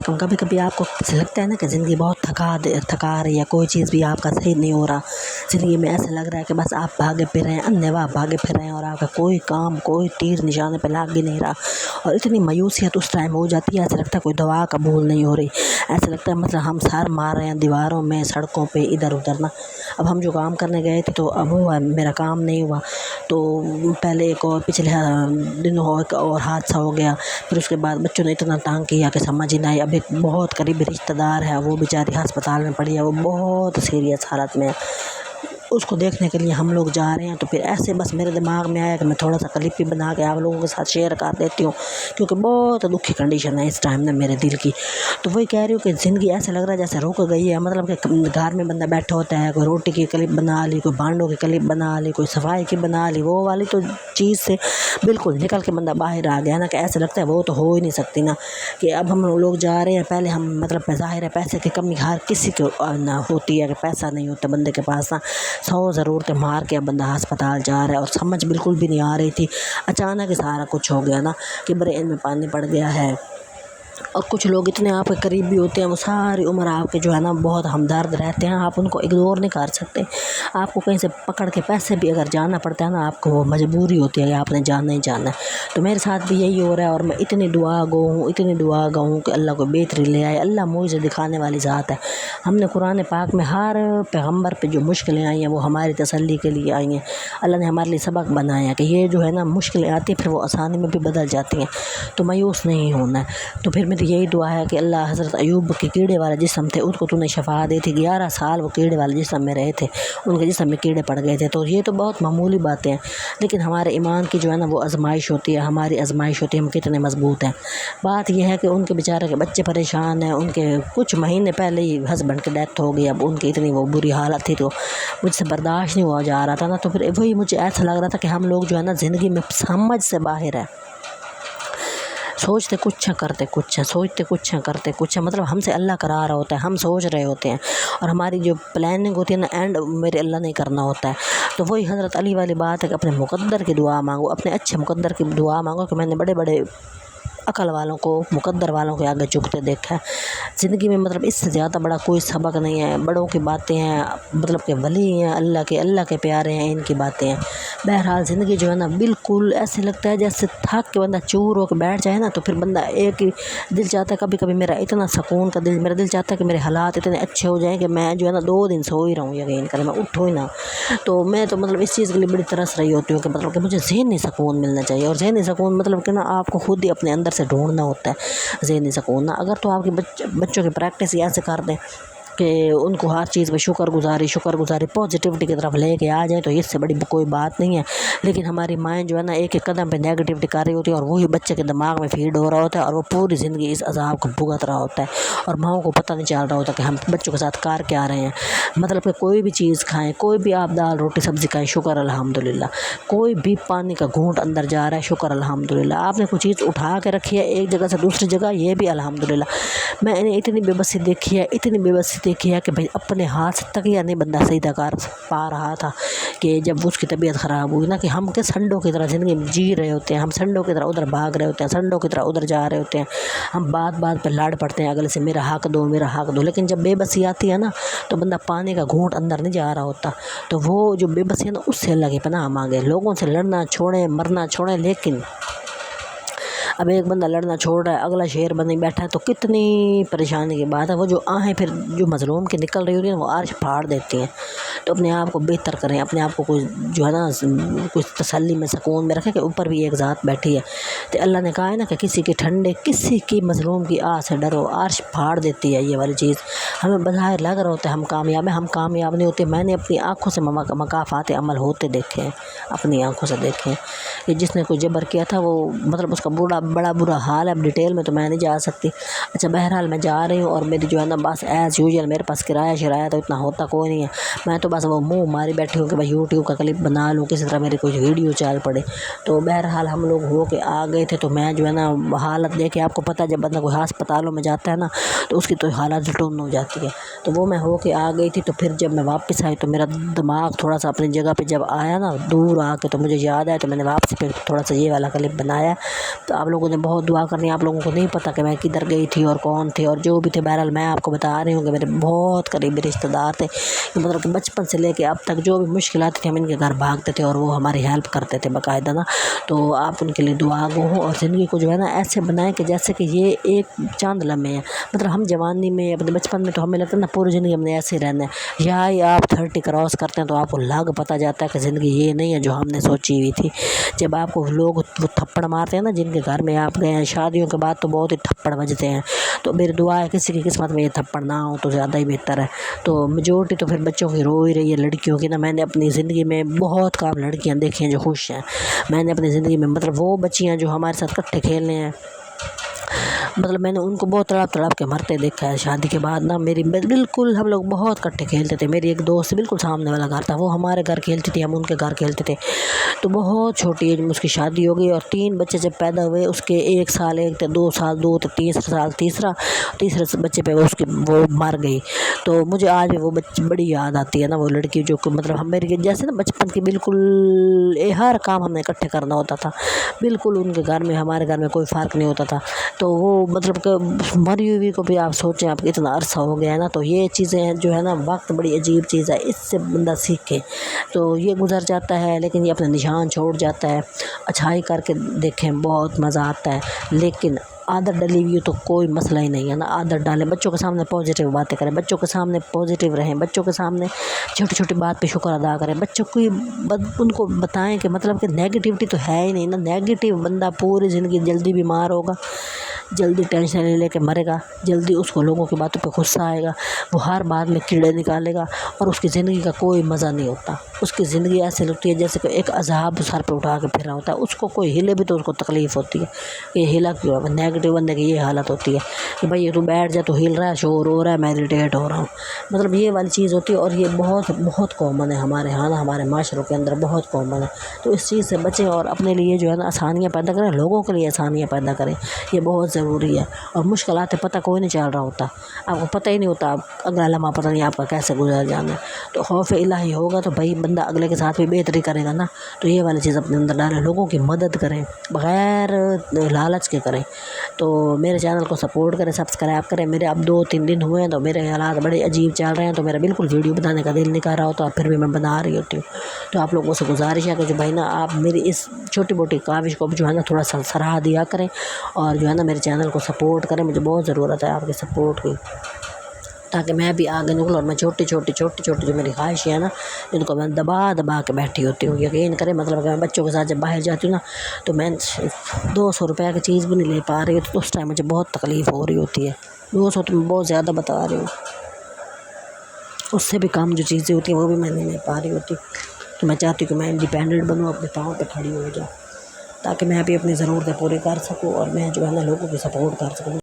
कभी कभी आपको लगता है ना कि ज़िंदगी बहुत थका रही है, कोई चीज़ भी आपका सही नहीं हो रहा, ज़िंदगी में ऐसा लग रहा है कि बस आप भागे फिर रहे हैं, अन्नेवाह भागे फिर रहे हैं और आपका कोई काम, कोई तीर निशाने पे लाग ही नहीं रहा। और इतनी मायूसियत उस टाइम हो जाती है, ऐसा लगता है कोई दवा कबूल नहीं हो रही, ऐसा लगता है मतलब हम सर मार रहे हैं दीवारों में, सड़कों पे, इधर उधर ना। अब हम जो काम करने गए थे तो अब हुआ मेरा काम नहीं हुआ, तो पहले एक और पिछले दिनों एक और हादसा हो गया। फिर उसके बाद बच्चों ने इतना तंग किया कि समझ ही नहीं आई। अब एक बहुत करीबी रिश्तेदार है, वो बेचारी अस्पताल में पड़ी है, वो बहुत सीरियस हालत में है, उसको देखने के लिए हम लोग जा रहे हैं। तो फिर ऐसे बस मेरे दिमाग में आया कि मैं थोड़ा सा क्लिप भी बना के आप लोगों के साथ शेयर कर देती हूँ, क्योंकि बहुत दुखी कंडीशन है इस टाइम में मेरे दिल की। तो वही कह रही हूँ कि ज़िंदगी ऐसे लग रहा है जैसे रुक गई है, मतलब कि घर में बंदा बैठा होता है, कोई रोटी की क्लिप बना ली, कोई भांडों की क्लिप बना ली, कोई सफाई की बना ली, वो वाली तो चीज़ से बिल्कुल निकल के बंदा बाहर आ गया ना, कि ऐसे लगता है वो तो हो ही नहीं सकती ना, कि अब हम लोग जा रहे हैं। पहले हम मतलब ज़ाहिर है पैसे की कमी हर किसी को ना होती है, कि पैसा नहीं होता बंदे के पास ना, 100 ज़रूरतें मार के अब बंदा अस्पताल जा रहा है, और समझ बिल्कुल भी नहीं आ रही थी। अचानक ही सारा कुछ हो गया ना, कि ब्रेन में पानी पड़ गया है। और कुछ लोग इतने आपके करीबी होते हैं, वो सारी उम्र आपके जो है ना बहुत हमदर्द रहते हैं, आप उनको इग्नोर नहीं कर सकते। आपको कहीं से पकड़ के पैसे भी अगर जाना पड़ता है ना, आपको वो मजबूरी होती है कि आपने जाना ही जाना है। तो मेरे साथ भी यही हो रहा है, और मैं इतनी दुआ गो हूँ, इतनी दुआ गो हूँ कि अल्लाह को बेहतरी ले आए। अल्लाह मुझे दिखाने वाली ज़ात है। हमने कुरान पाक में हर पैगम्बर पे जो मुश्किलें आई हैं वो हमारी तसल्ली के लिए आई हैं। अल्लाह ने हमारे लिए सबक बनाया है कि ये जो है ना मुश्किलें आती हैं फिर वो आसानी में भी बदल जाती हैं, तो मायूस नहीं होना है। तो फिर मेरी यही दुआ है कि अल्लाह हज़रत अयूब के कीड़े वाला जिस्म थे उसको तूने शफा दी थी, 11 साल वो कीड़े वाले जिस्म में रहे थे, उनके जिस्म में कीड़े पड़ गए थे। तो ये तो बहुत मामूली बातें हैं, लेकिन हमारे ईमान की जो है ना वो आजमाइश होती है, हमारी आजमाइश होती है हम कितने मजबूत हैं। बात यह है कि उनके बेचारे के बच्चे परेशान हैं, उनके कुछ महीने पहले ही हस्बैंड की डेथ हो गई। अब उनकी इतनी वो बुरी हालत थी तो मुझसे बर्दाश्त नहीं हुआ जा रहा था ना। तो फिर वही मुझे ऐसा लग रहा था कि हम लोग जो है ना ज़िंदगी में समझ से बाहर है, सोचते कुछ हैं करते कुछ हैं, सोचते कुछ हैं करते कुछ हैं। मतलब हमसे अल्लाह करा रहा होता है, हम सोच रहे होते हैं, और हमारी जो प्लानिंग होती है ना एंड मेरे अल्लाह नहीं करना होता है। तो वही हज़रत अली वाली बात है कि अपने मुकद्दर की दुआ मांगो, अपने अच्छे मुकद्दर की दुआ मांगो। कि मैंने बड़े बड़े अकल वालों को, मुकद्दर वालों के आगे झुकते देखा है ज़िंदगी में। मतलब इससे ज़्यादा बड़ा कोई सबक नहीं है। बड़ों की बातें हैं, मतलब कि वली हैं, अल्लाह के प्यारे हैं, इनकी बातें हैं। बहरहाल ज़िंदगी जो है ना बिल्कुल ऐसे लगता है जैसे थक के बंदा चूर होकर बैठ जाए ना, तो फिर बंदा एक ही दिल चाहता है, कभी कभी मेरा इतना सुकून का मेरा दिल चाहता है कि मेरे हालात इतने अच्छे हो जाएँ कि मैं जो है ना 2 दिन सो ही रहूँ, यकीन करें मैं उठूँ ही ना। तो मैं तो मतलब इस चीज़ के लिए बड़ी तरस रही होती हूँ कि मतलब कि मुझे ज़हनी सुकून मिलना चाहिए। और ज़हनी सुकून मतलब कि ना आपको खुद ही अपने अंदर से ढूंढना होता है ज़हनी सुकून ना। अगर तो आपके बच्चों की प्रैक्टिस ऐसे कर दें कि उनको हर चीज़ पे शुक्रगुजारी पॉजिटिविटी की तरफ लेके आ जाए, तो इससे बड़ी कोई बात नहीं है। लेकिन हमारी माएँ जो है ना एक एक कदम पे नेगेटिविटी कर रही होती है, और वही बच्चे के दिमाग में फीड हो रहा होता है, और वो पूरी ज़िंदगी इस अज़ाब को भुगत रहा होता है, और माओं को पता नहीं चल रहा होता कि हम बच्चों के साथ कर क्या रहे हैं। मतलब कि कोई भी चीज़ खाएँ, कोई भी आप दाल रोटी सब्ज़ी खाएँ, शुक्र अल्हम्दुलिल्लाह। कोई भी पानी का घूंट अंदर जा रहा है, शुक्र अल्हम्दुलिल्लाह। आपने कोई चीज़ उठा के रखी है एक जगह से दूसरी जगह, ये भी अल्हम्दुलिल्लाह। मैंने इतनी बेबसी देखी है कि भाई अपने हाथ से तकिया नहीं बंदा सीधा कर पा रहा था, कि जब उसकी तबीयत ख़राब हुई ना, कि हम के संडों की तरह ज़िंदगी जी रहे होते हैं, हम संडों की तरह उधर भाग रहे होते हैं, संडों की तरह उधर जा रहे होते हैं। हम बात बात पर लड़ पड़ते हैं अगले से, मेरा हक दो मेरा हक दो। लेकिन जब बेबसी आती है ना, तो बंदा पानी का घूंट अंदर नहीं जा रहा होता। तो वो जो बेबसी है ना, उससे अल्लाह की पनाह मांगे। लोगों से लड़ना छोड़ें, मरना छोड़ें, लेकिन अब एक बंदा लड़ना छोड़ रहा है, अगला शेर बन बैठा है, तो कितनी परेशानी की बात है। वो जो आहें फिर जो मज़लूम की निकल रही होती है वो आर्श फाड़ देती हैं। तो अपने आप को बेहतर करें, अपने आप को कोई जो है ना कुछ तसल्ली में सुकून में रखें कि ऊपर भी एक ज़ात बैठी है। तो अल्लाह ने कहा है ना कि किसी के ठंडे, किसी की मज़लूम की आह से डरो, आर्श फाड़ देती है ये वाली चीज़। हमें बज़ाहिर लग रहा होता है हम कामयाब हैं, हम कामयाब नहीं होते। मैंने अपनी आँखों से मकाफ़ात अमल होते देखे हैं, अपनी आँखों से देखे हैं। कि जिसने कोई जबर किया था वो मतलब उसका बड़ा बुरा हाल है। अब डिटेल में तो मैं नहीं जा सकती। अच्छा बहरहाल मैं जा रही हूँ, और मेरी जो है ना बस एज़ यूजुअल मेरे पास किराया तो इतना होता कोई नहीं है। मैं तो बस वो मुँह मारी बैठी हूँ कि भाई यूट्यूब का क्लिप बना लूँ, किसी तरह मेरी कुछ वीडियो चल पड़े। तो बहरहाल हम लोग हो के आ गए थे। तो मैं जो है ना हालत देख के, आपको पता है जब बंदा कोई अस्पतालों में जाता है ना, तो उसकी तो हालत टुन हो जाती है। तो वो मैं हो के आ गई थी। तो फिर जब मैं वापस आई तो मेरा दिमाग थोड़ा सा अपनी जगह पे जब आया ना, दूर आके, तो मुझे याद आया, तो मैंने वापस फिर थोड़ा सा ये वाला क्लिप बनाया। तो आप लोग لوگوں نے بہت دعا کرنی. آپ لوگوں کو نہیں پتہ کہ میں کدھر گئی تھی اور کون تھے اور جو بھی تھے. بہرحال میں آپ کو بتا رہی ہوں کہ میرے بہت قریبی رشتہ دار تھے. مطلب کہ بچپن سے لے کے اب تک جو بھی مشکلات تھیں ہم ان کے گھر بھاگتے تھے اور وہ ہماری ہیلپ کرتے تھے باقاعدہ نا. تو آپ ان کے لیے دعا گو ہو اور زندگی کو جو ہے نا ایسے بنائیں کہ جیسے کہ یہ ایک چاند لمحے ہیں. مطلب ہم جوانی میں اپنے بچپن میں تو ہمیں لگتا ہے نا پوری زندگی ہم نے ایسے ہی رہنا ہے. یا آپ 30 کراس کرتے ہیں تو آپ کو لگ پتہ جاتا ہے کہ زندگی یہ نہیں ہے جو ہم نے سوچی ہوئی تھی. جب آپ کو لوگ وہ تھپڑ مارتے ہیں نا جن کے گھر میں آپ گئے ہیں شادیوں کے بعد تو بہت ہی تھپڑ بجتے ہیں. تو میری دعا ہے کسی کی قسمت میں یہ تھپڑ نہ ہو تو زیادہ ہی بہتر ہے. تو میجورٹی تو پھر بچوں کی رو ہی رہی ہے لڑکیوں کی نا. میں نے اپنی زندگی میں بہت کم لڑکیاں دیکھی ہیں جو خوش ہیں. میں نے اپنی زندگی میں مطلب وہ بچیاں جو ہمارے ساتھ کٹھے کھیلنے ہیں مطلب میں نے ان کو بہت تڑپ کے مرتے دیکھا ہے. شادی کے بعد نا میری بالکل ہم لوگ بہت کٹھے کھیلتے تھے. میری ایک دوست بالکل سامنے والا گھر تھا وہ ہمارے گھر کھیلتی تھی ہم ان کے گھر کھیلتے تھے. تو بہت چھوٹی ایج میں اس کی شادی ہو گئی اور 3 بچے جب پیدا ہوئے اس کے 1 سال 1 تھے 2 سال 2 تھے 3 سال تیسرے بچے پہ وہ مر گئی. تو مجھے آج بھی وہ بڑی یاد آتی ہے نا وہ لڑکی جو مطلب ہم میری جیسے نا بچپن کی بالکل ہر کام ہم نے اکٹھے کرنا ہوتا تھا. بالکل ان کے گھر میں ہمارے گھر میں کوئی فرق نہیں ہوتا تھا. تو وہ مطلب کہ مری ہوئی کو بھی آپ سوچیں آپ اتنا عرصہ ہو گیا ہے نا. تو یہ چیزیں جو ہے نا وقت بڑی عجیب چیز ہے. اس سے بندہ سیکھے. تو یہ گزر جاتا ہے لیکن یہ اپنے نشان چھوڑ جاتا ہے. اچھائی کر کے دیکھیں بہت مزہ آتا ہے لیکن عادت ڈلی ہوئی تو کوئی مسئلہ ہی نہیں ہے نا. عادت ڈالیں بچوں کے سامنے پازیٹیو باتیں کریں بچوں کے سامنے پازیٹیو رہیں بچوں کے سامنے چھوٹی چھوٹی بات پہ شکر ادا کریں. بچوں کو ان کو بتائیں کہ مطلب کہ نیگیٹیوٹی تو ہے ہی نہیں نا. نیگیٹیو بندہ پوری زندگی جلدی بیمار ہوگا جلدی ٹینشن لے کے مرے گا جلدی اس کو لوگوں کی باتوں پہ غصہ آئے گا. وہ ہر بات میں کیڑے نکالے گا اور اس کی زندگی کا کوئی مزہ نہیں ہوتا. اس کی زندگی ایسے لگتی ہے جیسے کہ ایک عذاب سر پہ اٹھا کے پھر رہا ہوتا ہے. اس کو کوئی ہلے بھی تو اس کو تکلیف ہوتی ہے کہ یہ ہلا کیوں ہے. نیگیٹیو بندے کی یہ حالت ہوتی ہے کہ بھائی یہ تو بیٹھ جائے تو ہل رہا ہے شور ہو رہا ہے میں اریٹیٹ ہو رہا ہوں. مطلب یہ والی چیز ہوتی ہے اور یہ بہت بہت کامن ہے ہمارے ہاں نا ہمارے معاشروں کے اندر بہت کامن ہے. تو اس چیز سے بچیں اور اپنے لیے جو ہے نا آسانیاں پیدا کریں لوگوں کے لیے آسانیاں پیدا کریں. یہ بہت ضروری ہے. اور مشکلات پتہ کوئی نہیں چل رہا ہوتا. آپ کو پتہ ہی نہیں ہوتا اگلا لمحہ پتہ نہیں آپ کا کیسے گزر جانا ہے. تو خوف الہی ہوگا تو بھائی بندہ اگلے کے ساتھ بھی بہتری کرے گا نا. تو یہ والی چیز اپنے اندر ڈالیں لوگوں کی مدد کریں بغیر لالچ کے کریں. تو میرے چینل کو سپورٹ کریں سبسکرائب کریں. میرے اب 2-3 دن ہوئے ہیں تو میرے حالات بڑے عجیب چل رہے ہیں تو میرا بالکل ویڈیو بنانے کا دل نہیں کر رہا ہوتا پھر بھی میں بنا رہی ہوتی ہوں. تو آپ لوگوں سے گزارش ہے کہ جو بھائی نا آپ میری اس چھوٹی موٹی کاوش کو جو ہے نا تھوڑا سا سراہ دیا کریں اور جو ہے نا میرے چینل کو سپورٹ کریں. مجھے بہت ضرورت ہے آپ کے سپورٹ کی تاکہ میں بھی آگے نکلوں. اور میں چھوٹی چھوٹی جو میری خواہشیں ہیں نا جن کو میں دبا کے بیٹھی ہوتی ہوں. یقین کریں مطلب کہ میں بچوں کے ساتھ جب باہر جاتی ہوں نا تو میں 200 روپے کی چیز بھی نہیں لے پا رہی ہوتی تو اس ٹائم مجھے بہت تکلیف ہو رہی ہوتی ہے. 200 تو میں بہت زیادہ بتا رہی ہوں. اس سے بھی کم جو چیزیں ہوتی ہیں وہ بھی میں نہیں لے پا رہی ہوتی. تو میں چاہتی ہوں کہ میں انڈیپینڈنٹ بنوں اپنے پاؤں پہ کھڑی ہو جاؤں تاکہ میں بھی اپنی ضرورتیں پوری کر سکوں اور میں جو ہے نا لوگوں کی سپورٹ کر سکوں.